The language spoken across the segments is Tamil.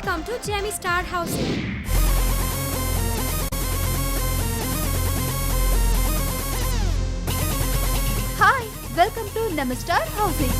Welcome to Jamie Star Housing. Hi, welcome to Namastar Housing.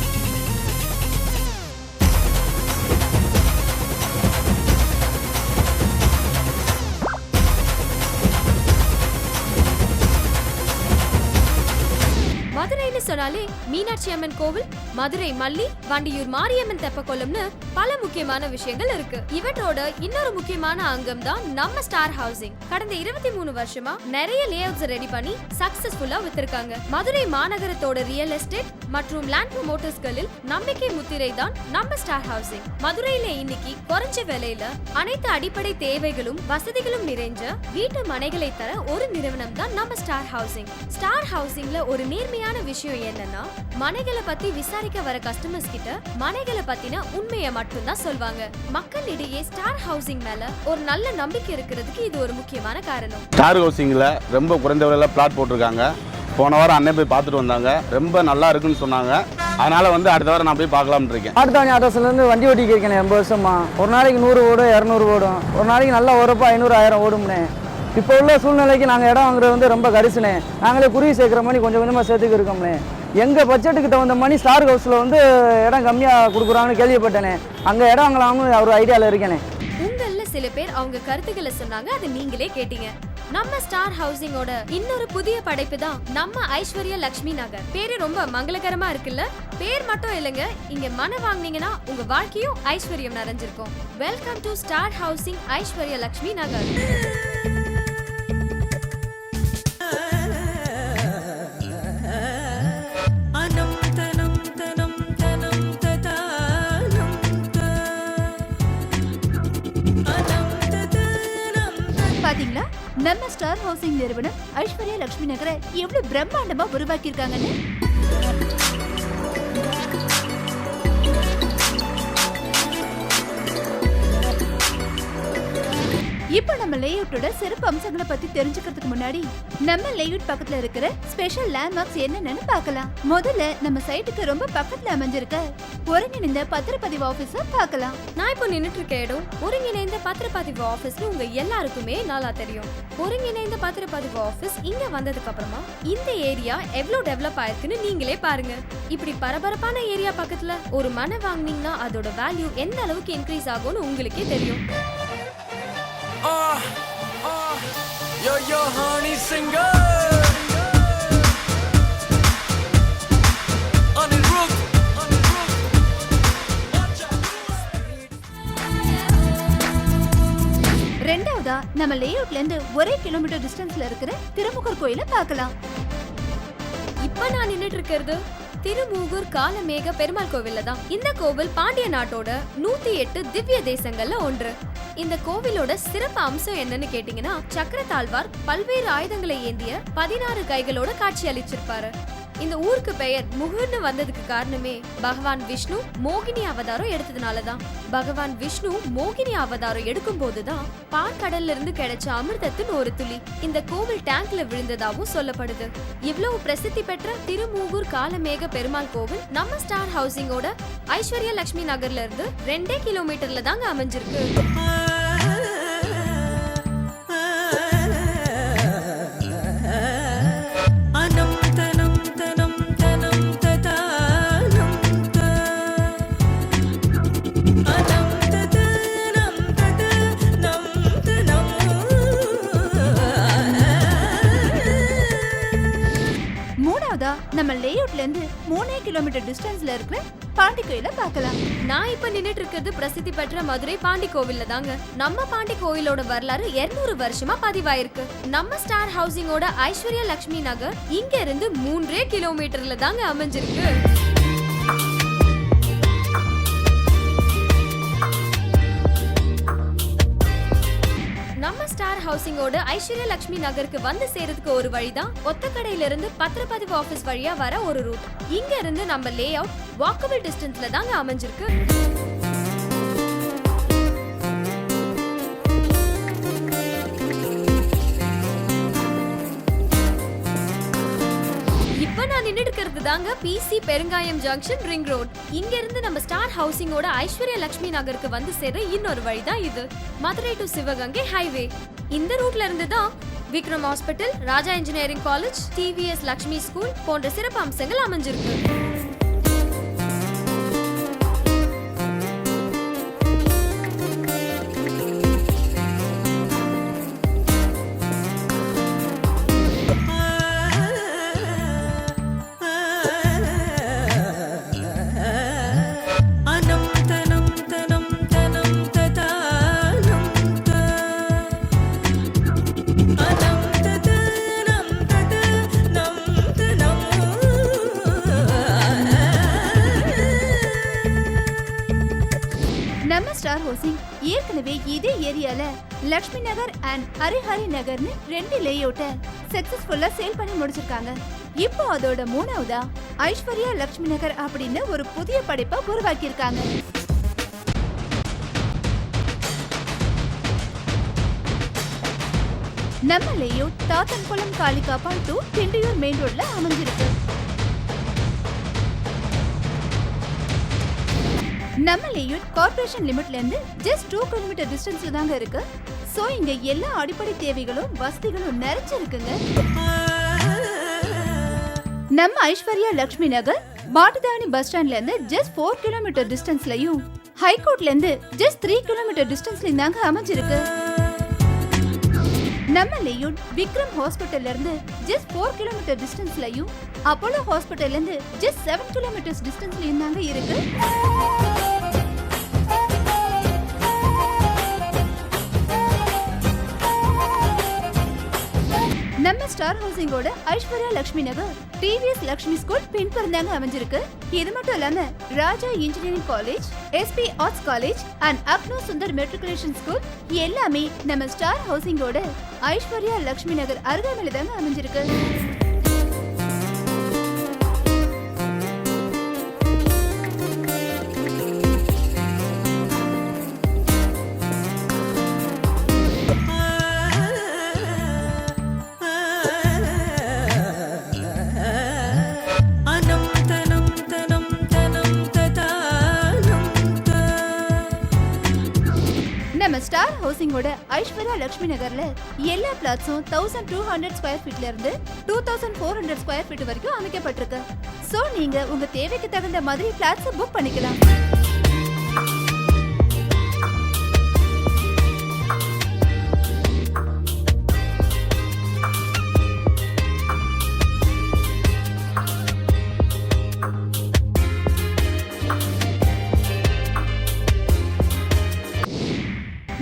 மதுரைன்னு சொன்னாலே மீனாட்சி அம்மன் கோவில், மதுரை மல்லி, வண்டியூர் மாரியம்மன் தெப்பக்குளம்னு பல முக்கியமான விஷயங்கள் இருக்கு. இவற்றோட இன்னொரு முக்கியமான அங்கம் தான் நம்ம ஸ்டார் ஹவுசிங். கடந்த 23 வருஷமா நிறைய லேஅவுட்ஸ் ரெடி பண்ணி சக்சஸ்ஃபுல்லா வித்திருக்காங்க. மதுரை மாநகரத்தோட ரியல் எஸ்டேட் மற்றும் லேண்ட் ப்ரமோட்டர்ஸ்களில் நம்பிக்கை முத்திரை தான் நம்ம ஸ்டார் ஹவுசிங். மதுரையில இன்னைக்கு குறைஞ்ச விலையில அனைத்து அடிப்படை தேவைகளும் வசதிகளும் நிறைஞ்ச வீட்டு மனைகளை தர ஒரு நிறுவனம் தான் நம்ம ஸ்டார் ஹவுசிங். ஸ்டார் ஹவுசிங்ல ஒரு நேர்மையான விஷயம் என்னன்னா, மனைகளை பத்தி விசாரிக்க வர கஸ்டமர்ஸ் கிட்ட மனைகளை பத்தின உண்மையை மட்டும் தான் சொல்வாங்க. மக்களிடையே ஸ்டார் ஹவுசிங் மேல ஒரு நல்ல நம்பிக்கை இருக்கிறதுக்கு இது ஒரு முக்கியமான காரணம். ஸ்டார் ஹவுசிங்ல ரொம்ப குறைந்த விலையில பிளாட் போட்டிருக்காங்க. போன வாரம் அண்ணன் போய் பார்த்துட்டு வந்தாங்க, ரொம்ப நல்லா இருக்குன்னு சொன்னாங்க. அதனால அடுத்த வாரம் நான் போய் பார்க்கலாம்னு இருக்கேன். ஆட்டுத்தாவணி அட்ரஸ்லேருந்து வண்டி ஓட்டிக்கு இருக்கேன் 80 வருஷமா. ஒரு நாளைக்கு 100 ஓடும், 200 ஓடும். ஒரு நாளைக்கு நல்லா ஓரப்பா 500, 1000 ஓடும்னே. இப்போ உள்ள சூழ்நிலைக்கு நாங்கள் இடம் வாங்குறது ரொம்ப கரிசுனே. நாங்களே குருவி சேர்க்குற மணி கொஞ்சம் கொஞ்சமாக சேர்த்துக்கு இருக்கோம்னே. எங்கள் பட்ஜெட்டுக்கு தகுந்த மணி ஸ்டார் ஹவுஸில் இடம் கம்மியாக கொடுக்குறாங்கன்னு கேள்விப்பட்டேனே. அங்கே இடம் வாங்கலாம்னு ஒரு ஐடியாவில் இருக்கேனே. உங்கள சில பேர் அவங்க கருத்துக்களை சொன்னாங்க, அதை நீங்களே கேட்டீங்க. நம்ம ஸ்டார் ஹவுசிங்கோட இன்னொரு புதிய படைப்பு தான் நம்ம ஐஸ்வர்யா லட்சுமி நகர். பேரு ரொம்ப மங்களகரமா இருக்குல்ல? பேர் மட்டும் இல்லைங்க, இங்க மன வாங்குனீங்கன்னா உங்க வாழ்க்கையும் ஐஸ்வர்யம் நிறைஞ்சிருக்கும். Welcome to Star Housing Aishwarya Lakshmi Nagar. பாத்தீங்களா, நம்ம ஸ்டார் ஹவுசிங் நிறுவனம் ஐஸ்வர்யா லட்சுமி நகரை எவ்வளவு பிரம்மாண்டமா உருவாக்கி இருக்காங்கன்னு. இப்போ நம்ம லேஅவுட்டோட சிறப்பு அம்சங்களை பத்தி தெரிஞ்சுக்கிறதுக்கு முன்னாடி நம்ம லேஅவுட் பக்கத்துல இருக்கிற ஸ்பெஷல் லேண்ட்மார்க்ஸ் என்னென்னு பார்க்கலாம். முதல்ல நம்ம சைட்டுக்கு ரொம்ப பக்கத்துல அமைஞ்சிருக்க ஒருங்கிணைந்த பத்திரப்பதிவு ஆபீஸ பார்க்கலாம். நான் இப்போ நின்னுட்டு இருக்க இடம் ஒருங்கிணைந்த பத்திரப்பதிவு ஆபீஸ்னு உங்க எல்லாருக்குமே நல்லா தெரியும். ஒருங்கிணைந்த பத்திரப்பதிவு ஆபீஸ் இங்க வந்ததுக்கு அப்புறமா இந்த ஏரியா எவ்வளவு டெவலப் ஆயிருக்குன்னு நீங்களே பாருங்க. இப்படி பரபரப்பான ஏரியா பக்கத்துல ஒரு மனை வாங்குனீங்கன்னா அதோட வேல்யூ எந்த அளவுக்கு இன்க்ரீஸ் ஆகும்னு உங்களுக்கே தெரியும். Yo honey singer on the roof. ரெண்டாவதா நம்ம லேஅவுட்ல இருந்து 1 கிலோமீட்டர் டிஸ்டன்ஸ்ல இருக்கிற திருமுகர் கோயிலை பார்க்கலாம். இப்ப நான் நின்னுட்டு இருக்கிறது திருமூகூர் காலமேக பெருமாள் கோவில்ல தான். இந்த கோவில் பாண்டிய நாட்டோட 108 திவ்ய தேசங்கள்ல ஒன்று. இந்த கோவிலோட சிறப்பு அம்சம் என்னன்னு கேட்டீங்கன்னா, சக்கரத்தாழ்வார் பல்வேறு ஆயுதங்களை ஏந்திய 16 கைகளோட காட்சி அளிச்சிருப்பாரு. இந்த ஊருக்கு பெயர் முகுர்னு வந்ததுக்கு காரணமே பகவான் விஷ்ணு மோகினி அவதாரம் எடுத்ததுனாலதான். பகவான் விஷ்ணு மோகினி அவதாரம் எடுக்கும் போதுதான் பாற்கடல்ல இருந்து கிடைச்ச அமிர்தத்தின் ஒரு துளி இந்த கோவில் டேங்க்ல விழுந்ததாகவும் சொல்லப்படுது. இவ்வளவு பிரசித்தி பெற்ற திருமூகூர் காலமேக பெருமாள் கோவில் நம்ம ஸ்டார் ஹவுசிங்கோட ஐஸ்வர்யா லட்சுமி நகர்ல இருந்து 2 கிலோமீட்டர்ல தாங்க அமைஞ்சிருக்கு. நம்ம லேஅவுட்ல இருந்து 3 கிலோமீட்டர் டிஸ்டன்ஸ்ல இருக்கிற பாண்டி கோயில பார்க்கலாம். நான் இப்ப நின்னுட்டு இருக்கிறது பிரசித்தி பெற்ற மதுரை பாண்டி கோவில்ல தாங்க. நம்ம பாண்டி கோவிலோட வரலாறு 200 வருஷமா பதிவாயிருக்கு. நம்ம ஸ்டார் ஹவுசிங்கோட ஐஸ்வர்யா லட்சுமி நகர் இங்க இருந்து 3 கிலோமீட்டர்ல தாங்க அமைஞ்சிருக்கு. நம்ம ஸ்டார் ஹவுசிங்கோட ஐஸ்வர்யா லட்சுமி நகருக்கு வந்து சேரதுக்கு ஒரு வழிதான் ஒத்தக்கடையில இருந்து பத்திரப்பதிவு ஆபீஸ் வழியா வர ஒரு ரூட். இங்க இருந்து நம்ம லேஅவுட் வாக்கபிள் டிஸ்டன்ஸ்ல தாங்க அமைஞ்சிருக்கு. இப்ப நான் நின்னுட்டு இருக்கிறது இதுதாங்க பிசி பெருங்காயம் ஜங்ஷன் ரிங் ரோட். இங்க இருந்து நம்ம ஸ்டார் ஹவுசிங்கோட ஐஸ்வர்யா லட்சுமி நகருக்கு வந்து சேர்ற இன்னொரு வழிதான் இது. Madurai to Sivaganga highway. இந்த ரூட்ல இருந்து தான் Vikram hospital, Raja engineering college, TVS Lakshmi school போன்ற சிறப்பு அம்சங்கள் அமைஞ்சிருக்கு. நம்ம ஸ்டார் ஹவுசிங் ஏற்கனவே இதே ஏரியால லட்சுமி நகர் அண்ட் ஹரிஹரி நகர்னு 2 லேஅவுட்ட சக்சஸ்ஃபுல்லா சேல் பண்ணி முடிச்சிருக்காங்க. இப்போ அதோட 3வதா ஐஸ்வர்யா லட்சுமி நகர் அப்படின்னு ஒரு புதிய படைப்பை உருவாக்கி இருக்காங்க. நம்ம லேஅவுட் தாத்தன்குளம் காளிகாப்பால் டு திண்டியூர் மெயின் ரோட்ல அமைஞ்சிருக்கு. நம்ம லேஅவுட் கார்ப்பரேஷன் லிமிட்ல இருந்து ஜஸ்ட் 2 கிலோமீட்டர் டிஸ்டன்ஸ்ல தாங்க இருக்கு. சோ இங்க எல்லா அடிப்படை தேவைகளும் வசதிகளும் நிறைஞ்சிருக்குங்க. நம்ம ஐஸ்வர்யா லட்சுமி நகர் மாட்டுதாவணி பஸ் ஸ்டாண்ட்ல இருந்து ஜஸ்ட் 4 கிலோமீட்டர் டிஸ்டன்ஸ்லயும், ஹைகோர்ட்ல இருந்து ஜஸ்ட் 3 கிலோமீட்டர் டிஸ்டன்ஸ்லயும் தாங்க அமைஞ்சிருக்கு. நம்ம லேஅவுட் விக்ரம் ஹாஸ்பிட்டல்ல இருந்து ஜஸ்ட் 4 கிலோமீட்டர் டிஸ்டன்ஸ்லயும், அப்போலோ ஹாஸ்பிட்டல்ல இருந்து ஜஸ்ட் 7 கிலோமீட்டர்ஸ் டிஸ்டன்ஸ்லயும் தாங்க இருக்கு. நம்ம ஸ்டார் ஹவுசிங்கோட ஐஸ்வர்யா லட்சுமி நகர் டிவிஎஸ் லட்சுமி ஸ்கூல் பின்புறந்தாங்க அமைஞ்சிருக்கு. இது மட்டும் இல்லாம Raja engineering college, SP arts college and அக்னோ சுந்தர் மெட்ரிகுலேஷன் ஸ்கூல் எல்லாமே நம்ம ஸ்டார் ஹவுசிங்கோட ஐஸ்வர்யா லட்சுமி நகர் அருகாமையில தாங்க அமைஞ்சிருக்கு. நம்ம ஸ்டார் ஹவுசிங்கோட ஐஸ்வர்யா லட்சுமி நகர்ல எல்லா பிளாட்ஸும் 1200 ஸ்கொயர் ஃபீட்ல இருந்து 2400 ஸ்கொயர் ஃபீட் வரைக்கும் அமைக்கப்பட்டிருக்கு. சோ நீங்க உங்க தேவைக்கு தகுந்த மாதிரி பிளாட்ஸ் புக் பண்ணிக்கலாம்.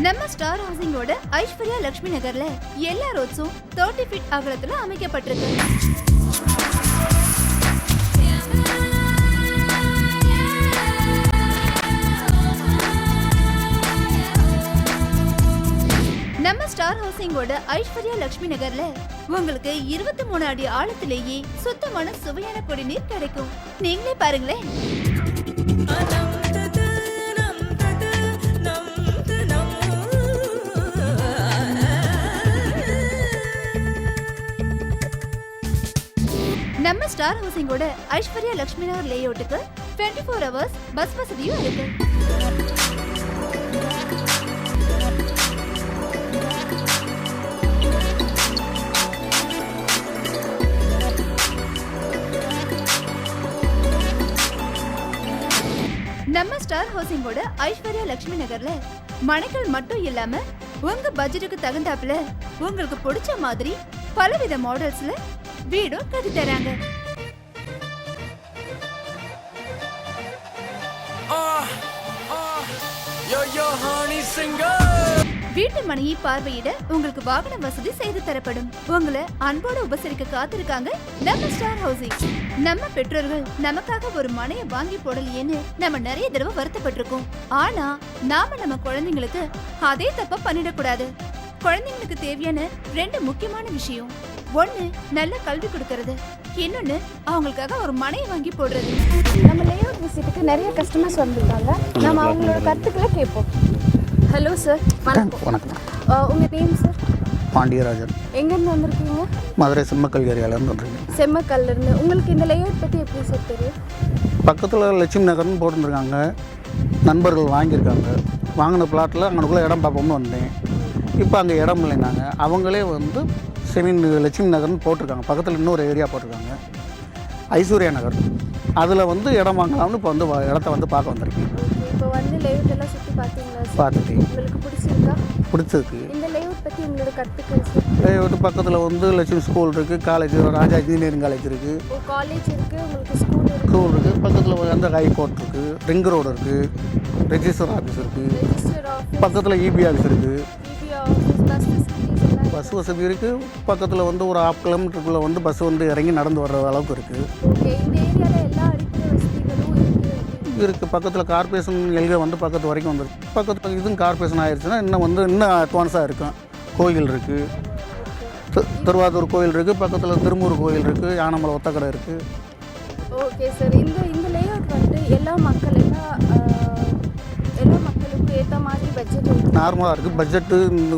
நம்ம ஸ்டார் ஹவுசிங்கோட ஐஸ்வர்யா லட்சுமி நகர்ல எல்லா ரோட்ஸும் 30 ஃபீட் அகலத்துல அமைக்கப்பட்டிருக்கு. நம்ம ஸ்டார் ஹவுசிங்கோட ஐஸ்வர்யா லட்சுமி நகர்ல உங்களுக்கு 23 அடி ஆழத்திலேயே சுத்தமான சுவையான குடிநீர் கிடைக்கும். நீங்களே பாருங்களேன். நம்ம ஸ்டார் ஹவுசிங்கோட ஐஸ்வர்யா லட்சுமி நகர் லேஅவுட்டுக்கு 24 ஹவர்ஸ் பஸ் வசதியும் இருக்கு. நம்ம ஸ்டார் ஹவுசிங்கோட ஐஸ்வர்யா லட்சுமி நகர்ல மனைகள் மட்டும் இல்லாம உங்க பட்ஜெட்டுக்கு தகுந்தாப்புல உங்களுக்கு பிடிச்ச மாதிரி பலவித மாடல்ஸ்ல வீடும் கட்டி தராங்க. வீட்டு மனையை பார்வையிட உங்களுக்கு வாகன வசதி செய்து தரப்படும். உங்களை அன்போடு உபசரிக்க காத்திருக்காங்க நம்ம ஸ்டார் ஹவுசிங். நம்ம பெற்றோர்கள் நமக்காக ஒரு மனையை வாங்கி போடலையேன்னு நம்ம நிறைய தடவை வருத்தப்பட்டிருக்கோம். ஆனா நாம நம்ம குழந்தைங்களுக்கு அதே தப்ப பண்ணிடக்கூடாது. குழந்தைங்களுக்கு தேவையான 2 முக்கியமான விஷயம். ஒண்ணு நல்ல கல்வி கொடுக்கறது, இன்னொன்னு அவங்களுக்காக ஒரு மனையை வாங்கி போடுறது. நம்ம லேஅவுட் விசிட்டுக்கு நிறைய கஸ்டமர்ஸ் வந்திருக்காங்க. நம்ம அவங்களோட கருத்துக்களை கேட்போம். ஹலோ சார், வணக்கம். வணக்கம். உங்கள் நேம் சார்? பாண்டியராஜன். எங்கேருந்து வந்திருக்கீங்க? மதுரை சிம்மக்கல் ஏரியாவிலேருந்து வந்துருக்கேன். செம்மக்கல்லிருந்து. உங்களுக்கு இந்த லேஅவுட் பற்றி எப்படி சார் தெரியும்? பக்கத்தில் லட்சுமி நகர்னு போட்டுருந்துருக்காங்க, நண்பர்கள் வாங்கியிருக்காங்க. வாங்கின பிளாட்டில் அங்கனுக்குள்ளே இடம் பார்ப்போம்னு வந்தேன். இப்போ அங்கே இடம் இல்லைனாங்க. அவங்களே வந்து லட்சுமி நகர்னு போட்டிருக்காங்க. பக்கத்தில் இன்னொரு ஏரியா போட்டிருக்காங்க, ஐஸ்வர்யா நகர். அதில் வந்து இடம் வாங்கலாம்னு இப்போ வந்து இடத்த வந்து பார்க்க வந்திருக்கேன். இப்போ வந்து லேஅவுட் எல்லாம் சுற்றி பார்த்தீங்களா சார்? பார்த்துட்டேன். உங்களுக்கு பிடிச்சிருக்கா? பிடிச்சிருக்கு. இந்த லேஅவுட் பற்றி உங்களோட கருத்துக்கள் சார்? லேஅவுட் பக்கத்தில் வந்து லட்சுமி ஸ்கூல் இருக்குது, காலேஜ் ராஜா இன்ஜினியரிங் காலேஜ் இருக்குது, காலேஜ் இருக்குது, உங்களுக்கு ஸ்கூல் இருக்குது. ஸ்கூல் இருக்குது. பக்கத்தில் வந்து ஹைகோர்ட் இருக்குது, ரிங் ரோடு இருக்குது, ரெஜிஸ்டர் ஆஃபீஸ் இருக்குது, ரெஜிஸ்டர் ஆஃபீஸ், பக்கத்தில் இபி ஆஃபீஸ் இருக்குது, இபி ஆஃபீஸ், பஸ் ஃபெசிலிட்டிஸ் எல்லாம். பஸ் வசதி இருக்குது. பக்கத்தில் வந்து ஒரு 1/2 கிலோமீட்டருக்குள்ளே வந்து பஸ் வந்து இறங்கி நடந்து வர்ற அளவுக்கு இருக்குது. ஓகே, இந்த ஏரியாவில் எல்லா அடிப்படை வசதிகளும் இருக்குது. பக்கத்தில் கார்பரேஷன் எல்கே வந்து பக்கத்து வரைக்கும் வந்துருக்கு. பக்கத்தில் இதுவும் கார்பரேஷன் ஆயிடுச்சுன்னா இன்னும் அட்வான்ஸாக இருக்கும். கோயில் இருக்குது, திருவாரூர் கோயில் இருக்குது, பக்கத்தில் திருமூர் கோயில் இருக்குது, யானமலை ஒத்தக்கடை இருக்குது. ஓகே சார், இந்த லேஅவுட் வந்து எல்லா மக்களுக்கும் ஏற்ற மாதிரி பட்ஜெட் நார்மலாக இருக்குது. பட்ஜெட்டு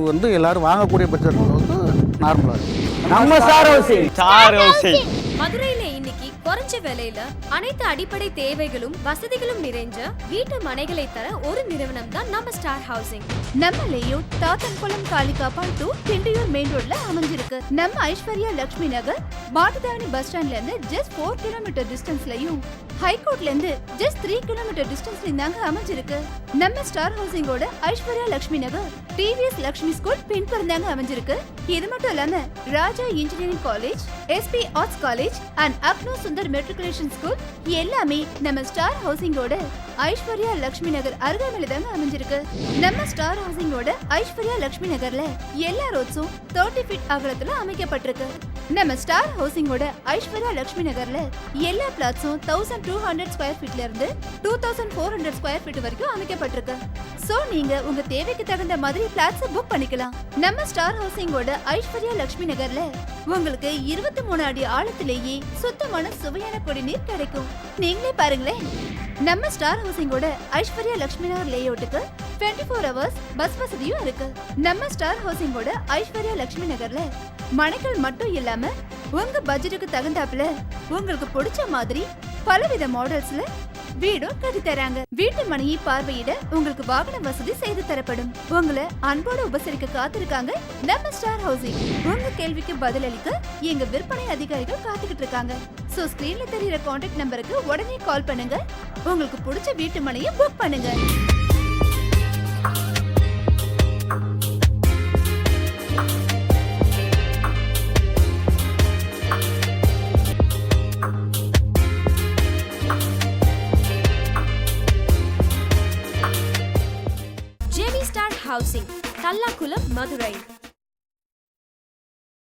வந்து எல்லோரும் வாங்கக்கூடிய பட்ஜெட் வந்து நார்மலாக இருக்குது. நம்ம ஸ்டார் ஹவுசிங். மதுரையில இன்னைக்கு குறைஞ்ச விலையில அனைத்து அடிப்படை தேவைகளும் வசதிகளும் நிறைஞ்ச வீட்டு மனைகளை தர ஒரு நிறுவனம் தான் நம்ம ஸ்டார் ஹவுசிங். நம்ம லேஅவுட் தாத்தன்குளம் காளிகாப்பால் டு திண்டியூர் மெயின் ரோட்ல அமைஞ்சிருக்கு. நம்ம ஐஸ்வர்யா லட்சுமி நகர் மாட்டுத்தாவணி பஸ் ஸ்டாண்ட்ல இருந்து ஜஸ்ட் 4 கிலோமீட்டர் டிஸ்டன்ஸ்லயும், ஹைகோர்ட்ல இருந்து ஜஸ்ட் 3 கிலோமீட்டர் டிஸ்டன்ஸ்லயும் தாங்க அமைஞ்சிருக்கு. நம்ம ஸ்டார் ஹவுசிங்கோட ஐஸ்வர்யா லட்சுமி நகர் டிவிஎஸ் லட்சுமி ஸ்கூல் பின்புறந்தாங்க அமைஞ்சிருக்கு. இது மட்டும் இல்லாம Raja engineering college, SP arts college and அக்னோ சுந்தர் மெட்ரிகுலேஷன் ஸ்கூல் எல்லாமே நம்ம ஸ்டார் ஹவுசிங்கோட ஐஸ்வர்யா லட்சுமி நகர் அருகாமையில தாங்க அமைஞ்சிருக்கு. நம்ம ஸ்டார் ஹவுசிங்கோட ஐஸ்வர்யா லட்சுமி நகர்ல எல்லா ரோட்ஸும் 30 ஃபீட் அகலத்துல அமைக்கப்பட்டிருக்கு. நம்ம ஸ்டார் ஹவுசிங்கோட ஐஸ்வர்யா லட்சுமி நகர்ல எல்லா பிளாட்ஸும் 1200 ஸ்கொயர் ஃபீட்ல இருந்து 2400 ஸ்கொயர் ஃபீட் வரைக்கும் அமைக்கப்பட்டிருக்கு. சோ நீங்க உங்க தேவைக்கு தகுந்த மாதிரி பிளாட்ஸ் புக் பண்ணிக்கலாம். நம்ம ஸ்டார் ஹவுசிங்கோட ஐஸ்வர்யா லட்சுமி நகர்ல உங்களுக்கு 23 அடி ஆழத்திலேயே சுத்தமான சுவையான குடிநீர் கிடைக்கும். நீங்களே பாருங்களேன். நம்ம ஸ்டார் ஹவுசிங்கோட ஐஸ்வர்யா லட்சுமி நகர் லேஅவுட்டுக்கு 24 hours பஸ் வசதியும் இருக்கு. நம்ம ஸ்டார் ஹவுசிங்கோட ஐஸ்வர்யா லட்சுமி நகர்ல மனைகள் மட்டும் இல்லாம உங்க பட்ஜெட்டுக்கு தகுந்தாப்புல உங்களுக்கு பிடிச்ச மாதிரி பலவித மாடல்ஸ்ல வீடும் கட்டி தராங்க. வீட்டு மனையை பார்வையிட உங்களுக்கு வாகன வசதி செய்து தரப்படும். உங்களை அன்போடு உபசரிக்க காத்திருக்காங்க நம்ம ஸ்டார் ஹவுசிங். உங்க கேள்விக்கு பதில் அளிக்க எங்க விற்பனை அதிகாரிகள் காத்துக்கிட்டு இருக்காங்க. சோ ஸ்கிரீன்ல தெரியுற கான்டாக்ட் நம்பருக்கு உடனே கால் பண்ணுங்க. உங்களுக்கு பிடிச்ச வீட்டு மனையை புக் பண்ணுங்க. ஜெவி ஸ்டார் ஹவுசிங், தல்லாக்குளம், மதுரை.